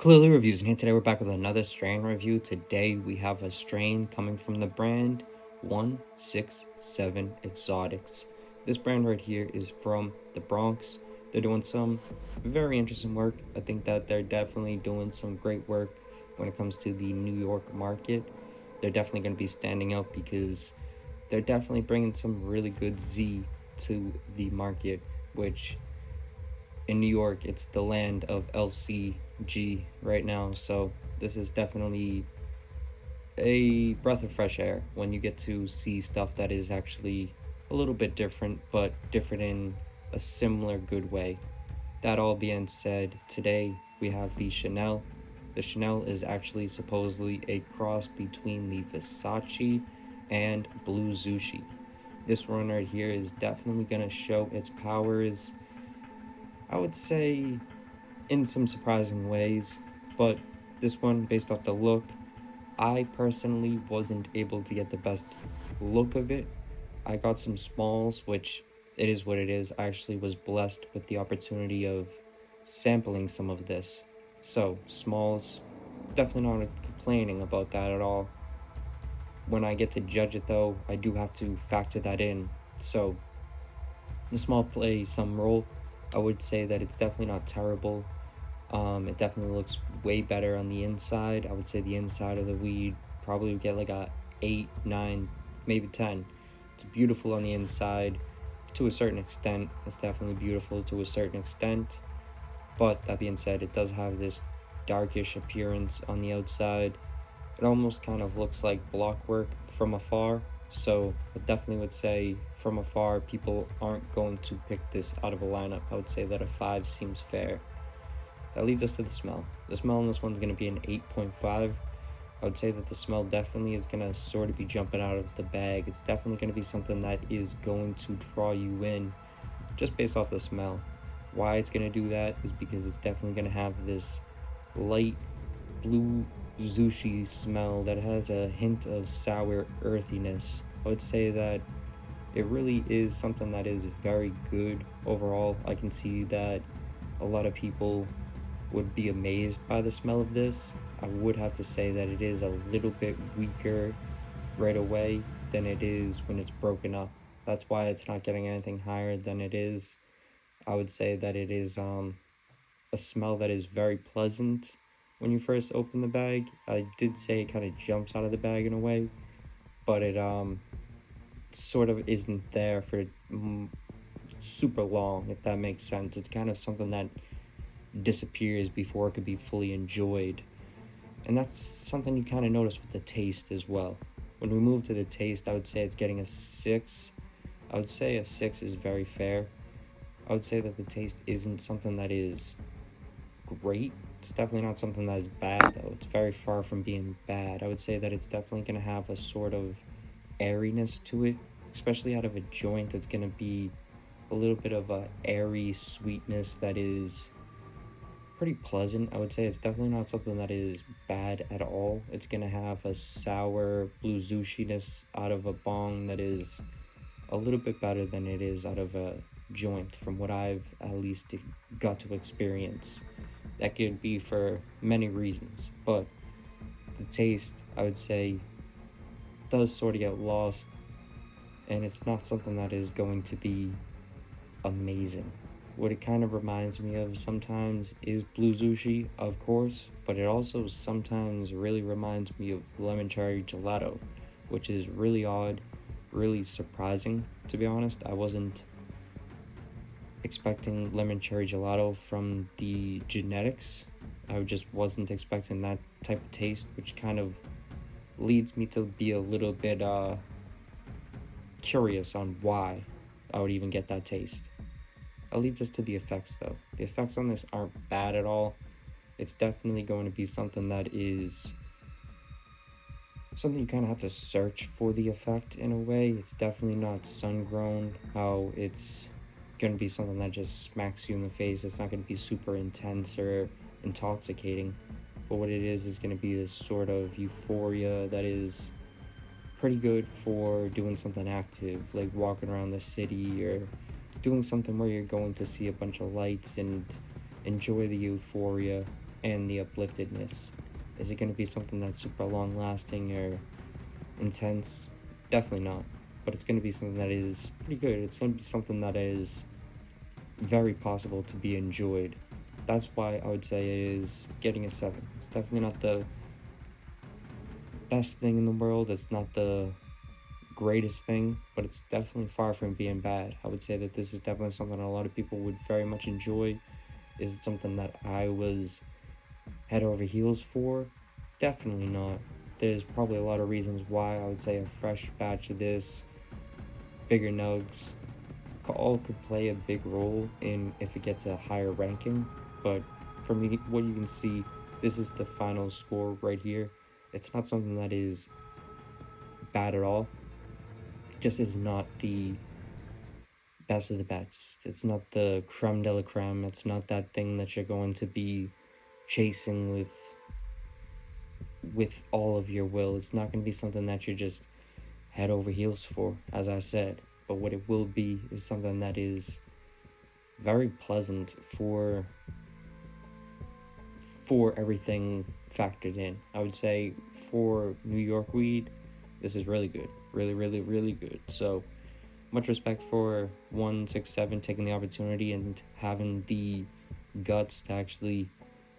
Clearly Reviews, and here today we're back with another strain review. Today we have a strain coming from the brand 167Exotics. This brand right here is from the Bronx. They're doing some very interesting work. I think that they're definitely doing some great work when it comes to the New York market. They're definitely going to be standing out because they're definitely bringing some really good Z to the market, which in New York, it's the land of LCG right now. So this is definitely a breath of fresh air when you get to see stuff that is actually a little bit different, but different in a similar good way. That all being said, today we have the Chanel. The Chanel is actually supposedly a cross between the Versace and Blue Zushi. This one right here is definitely going to show its powers, I would say, in some surprising ways, but this one, based off the look, I personally wasn't able to get the best look of it. I got some smalls, which it is what it is. I actually was blessed with the opportunity of sampling some of this. So, smalls, definitely not complaining about that at all. When I get to judge it though, I do have to factor that in. So, the small plays some role. I would say that it's definitely not terrible. It definitely looks way better on the inside. I would say the inside of the weed probably would get like a 8, 9, maybe 10. It's beautiful on the inside to a certain extent. It's definitely beautiful to a certain extent. But that being said, it does have this darkish appearance on the outside. It almost kind of looks like blockwork from afar. So I definitely would say from afar, people aren't going to pick this out of a lineup. I would say that a 5 seems fair. That leads us to the smell. The smell on this one's going to be an 8.5. I would say that the smell definitely is going to sort of be jumping out of the bag. It's definitely going to be something that is going to draw you in just based off the smell. Why it's going to do that is because it's definitely going to have this light blue zushi smell that has a hint of sour earthiness. I would say that it really is something that is very good overall. I can see that a lot of people would be amazed by the smell of this. I would have to say that it is a little bit weaker right away than it is when it's broken up. That's why it's not getting anything higher than it is. I would say that it is a smell that is very pleasant when you first open the bag. I did say it kind of jumps out of the bag in a way, but it sort of isn't there for super long, if that makes sense. It's kind of something that disappears before it could be fully enjoyed. And that's something you kind of notice with the taste as well. When we move to the taste, I would say it's getting a 6. I would say a 6 is very fair. I would say that the taste isn't something that is great. It's definitely not something that is bad though. It's very far from being bad. I would say that it's definitely going to have a sort of airiness to it, especially out of a joint. It's going to be a little bit of a airy sweetness that is pretty pleasant. I would say it's definitely not something that is bad at all. It's going to have a sour blue zushiness out of a bong that is a little bit better than it is out of a joint, from what I've at least got to experience. That could be for many reasons, but the taste, I would say, does sort of get lost, and it's not something that is going to be amazing. What it kind of reminds me of sometimes is blue zushi, of course, but it also sometimes really reminds me of lemon cherry gelato, which is really odd, really surprising, to be honest. I wasn't expecting lemon cherry gelato from the genetics. I just wasn't expecting that type of taste, which kind of leads me to be a little bit curious on why I would even get that taste. That leads us to the effects though. The effects on this aren't bad at all. It's definitely going to be something that is something you kind of have to search for the effect in a way. It's definitely not sun-grown, how it's going to be something that just smacks you in the face. It's not going to be super intense or intoxicating, but what it is going to be this sort of euphoria that is pretty good for doing something active, like walking around the city or doing something where you're going to see a bunch of lights and enjoy the euphoria. and the upliftedness. Is it going to be something that's super long lasting or intense? Definitely not. But it's going to be something that is pretty good. It's going to be something that is very possible to be enjoyed. That's why I would say it is getting a 7. It's definitely not the best thing in the world. It's not the greatest thing, but it's definitely far from being bad. I would say that this is definitely something a lot of people would very much enjoy. Is it something that I was head over heels for? Definitely not. There's probably a lot of reasons why. I would say a fresh batch of this, bigger nugs, all could play a big role in if it gets a higher ranking. But for me, what you can see, this is the final score right here. It's not something that is bad at all. It just is not the best of the best. It's not the creme de la creme. It's not that thing that you're going to be chasing with all of your will. It's not going to be something that you just head over heels for, as I said. But what it will be is something that is very pleasant for everything factored in. I would say for New York weed, this is really good. Really, really, really good. So much respect for 167 taking the opportunity and having the guts to actually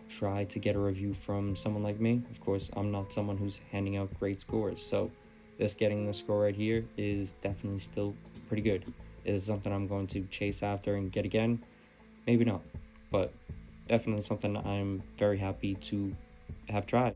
try to get a review from someone like me. Of course, I'm not someone who's handing out great scores, so this getting the score right here is definitely still pretty good. Is it something I'm going to chase after and get again? Maybe not, but definitely something I'm very happy to have tried.